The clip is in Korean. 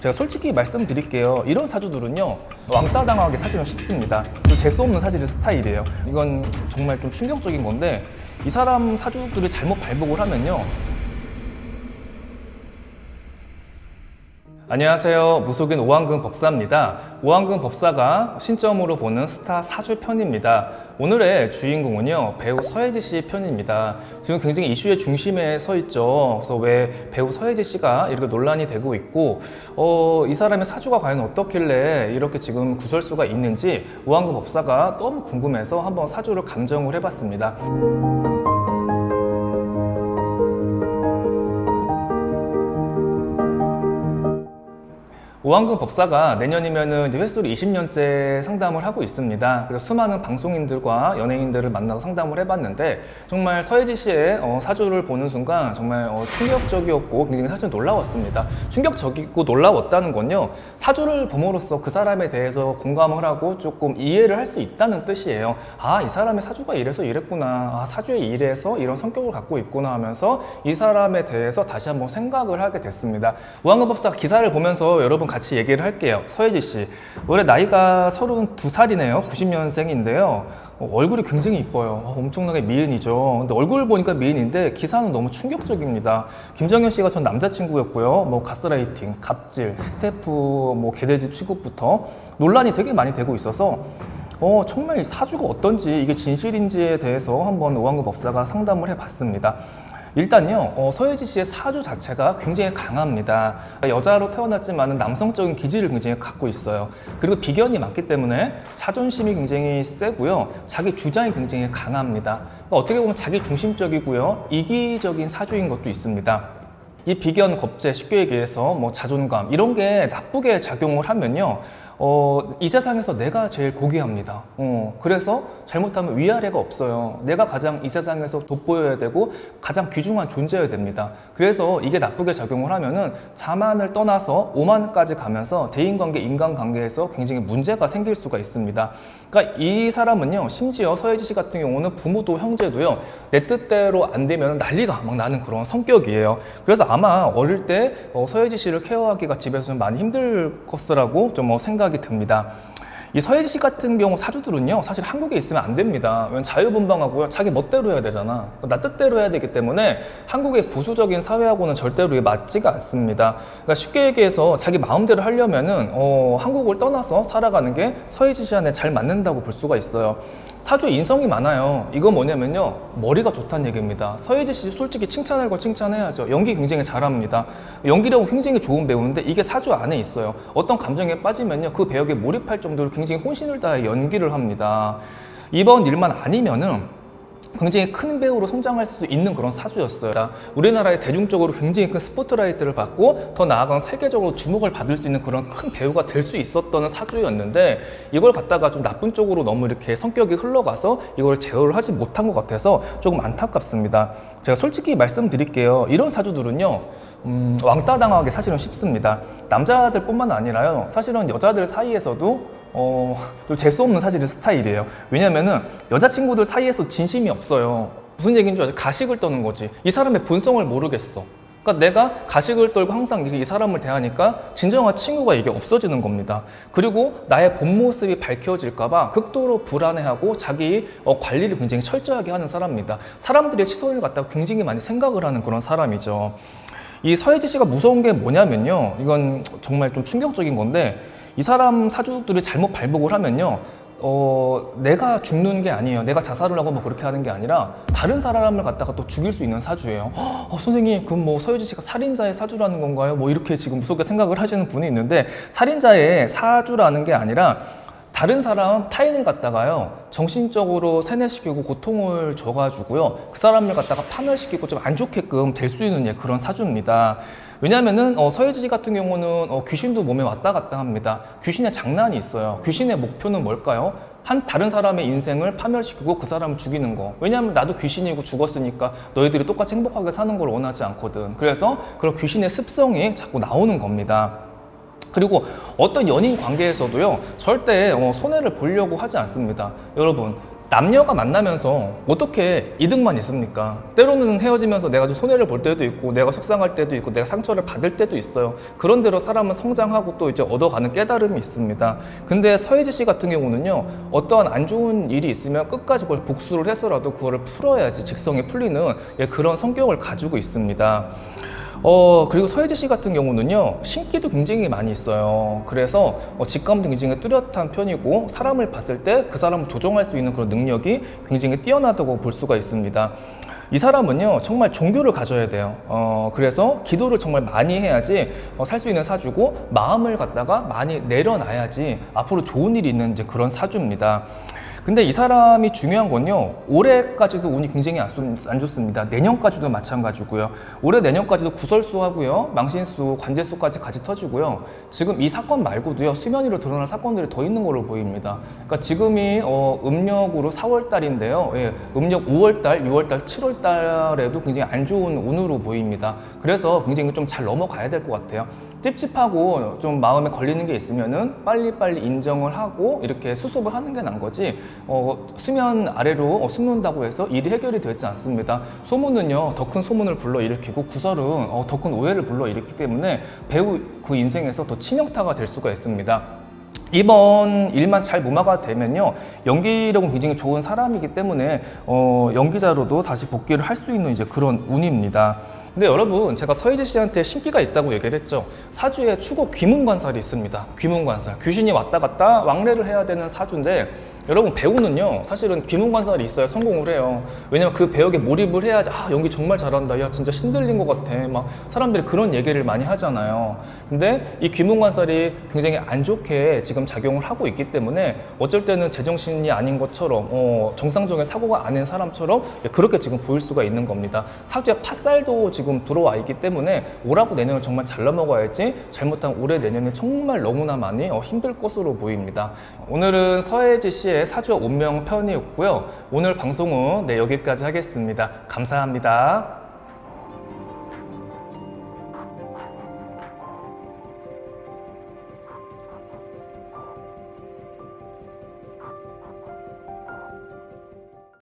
제가 솔직히 말씀드릴게요. 이런 사주들은요, 왕따 당하기 사실은 쉽습니다. 재수 없는 사실은 스타일이에요. 이건 정말 좀 충격적인 건데, 이 사람 사주들을 잘못 발복을 하면요. 안녕하세요. 무속인 오한근 법사입니다. 오한근 법사가 신점으로 보는 스타 사주 편입니다. 오늘의 주인공은요, 배우 서예지 씨 편입니다. 지금 굉장히 이슈의 중심에 서 있죠. 그래서 왜 배우 서예지 씨가 이렇게 논란이 되고 있고, 이 사람의 사주가 과연 어떻길래 이렇게 지금 구설수가 있는지 오한근 법사가 너무 궁금해서 한번 사주를 감정을 해봤습니다. 오한근 법사가 내년이면은 이제 횟수로 20년째 상담을 하고 있습니다. 그래서 수많은 방송인들과 연예인들을 만나서 상담을 해봤는데, 정말 서예지 씨의 사주를 보는 순간 정말 충격적이었고 굉장히 사실 놀라웠습니다. 충격적이고 놀라웠다는 건요, 사주를 봄으로써 그 사람에 대해서 공감을 하고 조금 이해를 할 수 있다는 뜻이에요. 아, 이 사람의 사주가 이래서 이랬구나. 아, 사주에 이래서 이런 성격을 갖고 있구나 하면서 이 사람에 대해서 다시 한번 생각을 하게 됐습니다. 오한근 법사 기사를 보면서 여러분 같이 얘기를 할게요. 서예지 씨, 올해 나이가 32살이네요. 90년생인데요. 얼굴이 굉장히 이뻐요. 엄청나게 미인이죠. 근데 얼굴 보니까 미인인데 기사는 너무 충격적입니다. 김정현 씨가 전 남자친구였고요. 뭐 가스라이팅, 갑질, 스태프 개돼지 취급부터 논란이 되게 많이 되고 있어서 정말 이 사주가 어떤지, 이게 진실인지에 대해서 한번 오한근 법사가 상담을 해봤습니다. 일단요, 서예지 씨의 사주 자체가 굉장히 강합니다. 여자로 태어났지만 남성적인 기질을 굉장히 갖고 있어요. 그리고 비견이 많기 때문에 자존심이 굉장히 세고요, 자기 주장이 굉장히 강합니다. 어떻게 보면 자기 중심적이고요, 이기적인 사주인 것도 있습니다. 이 비견, 겁재, 쉽게 얘기해서 자존감 이런 게 나쁘게 작용을 하면요, 이 세상에서 내가 제일 고귀합니다. 그래서 잘못하면 위아래가 없어요. 내가 가장 이 세상에서 돋보여야 되고 가장 귀중한 존재여야 됩니다. 그래서 이게 나쁘게 작용을 하면은 자만을 떠나서 오만까지 가면서 대인관계, 인간관계에서 굉장히 문제가 생길 수가 있습니다. 그러니까 이 사람은요, 심지어 서예지 씨 같은 경우는 부모도 형제도요, 내 뜻대로 안 되면 난리가 막 나는 그런 성격이에요. 그래서 아마 어릴 때 서예지 씨를 케어하기가 집에서 좀 많이 힘들 것이라고 좀 생각이 듭니다. 이 서예지 씨 같은 경우 사주들은요, 사실 한국에 있으면 안 됩니다. 왜냐면 자유분방하고요, 자기 멋대로 해야 되잖아. 나 뜻대로 해야 되기 때문에 한국의 보수적인 사회하고는 절대로 맞지가 않습니다. 그러니까 쉽게 얘기해서 자기 마음대로 하려면은 한국을 떠나서 살아가는 게 서예지 씨한테 잘 맞는다고 볼 수가 있어요. 사주 인성이 많아요. 이건 뭐냐면요, 머리가 좋다는 얘기입니다. 서예지 씨 솔직히 칭찬할 거 칭찬해야죠. 연기 굉장히 잘합니다. 연기력은 굉장히 좋은 배우인데 이게 사주 안에 있어요. 어떤 감정에 빠지면요, 그 배역에 몰입할 정도로 굉장히 혼신을 다해 연기를 합니다. 이번 일만 아니면은 굉장히 큰 배우로 성장할 수 있는 그런 사주였어요. 우리나라에 대중적으로 굉장히 큰 스포트라이트를 받고 더 나아가는 세계적으로 주목을 받을 수 있는 그런 큰 배우가 될 수 있었던 사주였는데, 이걸 갖다가 좀 나쁜 쪽으로 너무 이렇게 성격이 흘러가서 이걸 제어를 하지 못한 것 같아서 조금 안타깝습니다. 제가 솔직히 말씀드릴게요. 이런 사주들은요, 왕따 당하기 사실은 쉽습니다. 남자들 뿐만 아니라요, 사실은 여자들 사이에서도 좀 재수 없는 사실은 스타일이에요. 왜냐면은 여자친구들 사이에서 진심이 없어요. 무슨 얘기인 줄 알죠? 가식을 떠는 거지. 이 사람의 본성을 모르겠어. 그러니까 내가 가식을 떨고 항상 이 사람을 대하니까 진정한 친구가 이게 없어지는 겁니다. 그리고 나의 본 모습이 밝혀질까봐 극도로 불안해하고 자기 관리를 굉장히 철저하게 하는 사람입니다. 사람들의 시선을 갖다가 굉장히 많이 생각을 하는 그런 사람이죠. 이 서예지 씨가 무서운 게 뭐냐면요, 이건 정말 좀 충격적인 건데, 이 사람 사주들이 잘못 발복을 하면요, 내가 죽는 게 아니에요. 내가 자살을 하고 그렇게 하는 게 아니라 다른 사람을 갖다가 또 죽일 수 있는 사주예요. 선생님, 그럼 서예지 씨가 살인자의 사주라는 건가요? 이렇게 지금 무섭게 생각을 하시는 분이 있는데, 살인자의 사주라는 게 아니라 다른 사람, 타인을 갖다가요, 정신적으로 세뇌시키고 고통을 줘가지고요, 그 사람을 갖다가 파멸시키고 좀 안 좋게끔 될 수 있는 그런 사주입니다. 왜냐면은 서예지 씨 같은 경우는 귀신도 몸에 왔다 갔다 합니다. 귀신의 장난이 있어요. 귀신의 목표는 뭘까요? 다른 사람의 인생을 파멸시키고 그 사람을 죽이는 거. 왜냐하면 나도 귀신이고 죽었으니까 너희들이 똑같이 행복하게 사는 걸 원하지 않거든. 그래서 그런 귀신의 습성이 자꾸 나오는 겁니다. 그리고 어떤 연인 관계에서도요, 절대 손해를 보려고 하지 않습니다. 여러분, 남녀가 만나면서 어떻게 이득만 있습니까? 때로는 헤어지면서 내가 좀 손해를 볼 때도 있고, 내가 속상할 때도 있고, 내가 상처를 받을 때도 있어요. 그런대로 사람은 성장하고 또 이제 얻어가는 깨달음이 있습니다. 근데 서예지 씨 같은 경우는요, 어떠한 안 좋은 일이 있으면 끝까지 그걸 복수를 해서라도 그거를 풀어야지 직성이 풀리는 그런 성격을 가지고 있습니다. 그리고 서예지 씨 같은 경우는요, 신기도 굉장히 많이 있어요. 그래서 직감도 굉장히 뚜렷한 편이고, 사람을 봤을 때 그 사람을 조종할 수 있는 그런 능력이 굉장히 뛰어나다고 볼 수가 있습니다. 이 사람은요, 정말 종교를 가져야 돼요. 그래서 기도를 정말 많이 해야지 살 수 있는 사주고, 마음을 갖다가 많이 내려놔야지 앞으로 좋은 일이 있는 이제 그런 사주입니다. 근데 이 사람이 중요한 건요, 올해까지도 운이 굉장히 안 좋습니다. 내년까지도 마찬가지고요. 올해 내년까지도 구설수하고요, 망신수, 관제수까지 같이 터지고요. 지금 이 사건 말고도요, 수면 위로 드러날 사건들이 더 있는 걸로 보입니다. 그러니까 지금이 음력으로 4월 달인데요. 예, 음력 5월 달, 6월 달, 7월 달에도 굉장히 안 좋은 운으로 보입니다. 그래서 굉장히 좀 잘 넘어가야 될 것 같아요. 찝찝하고 좀 마음에 걸리는 게 있으면은 빨리빨리 인정을 하고 이렇게 수습을 하는 게 난 거지, 수면 아래로 숨는다고 해서 일이 해결이 되지 않습니다. 소문은요, 더 큰 소문을 불러일으키고, 구설은 더 큰 오해를 불러일으키기 때문에 배우 그 인생에서 더 치명타가 될 수가 있습니다. 이번 일만 잘 무마가 되면요, 연기력은 굉장히 좋은 사람이기 때문에 연기자로도 다시 복귀를 할 수 있는 이제 그런 운입니다. 근데 여러분, 제가 서예지 씨한테 신기가 있다고 얘기를 했죠. 사주에 축오 귀문관살이 있습니다. 귀문관살, 귀신이 왔다 갔다 왕래를 해야 되는 사주인데, 여러분, 배우는요, 사실은 귀문관살이 있어야 성공을 해요. 왜냐면 그 배역에 몰입을 해야지, 연기 정말 잘한다, 야 진짜 신들린 것 같아, 막 사람들이 그런 얘기를 많이 하잖아요. 근데 이 귀문관살이 굉장히 안 좋게 지금 작용을 하고 있기 때문에 어쩔 때는 제정신이 아닌 것처럼, 정상적인 사고가 아닌 사람처럼 그렇게 지금 보일 수가 있는 겁니다. 사주에 팥살도 지금 들어와 있기 때문에 올하고 내년을 정말 잘 넘어가야지, 잘못하면 올해 내년에 정말 너무나 많이 힘들 것으로 보입니다. 오늘은 서예지 씨의 사주와 운명 편이었고요. 오늘 방송은 여기까지 하겠습니다. 감사합니다.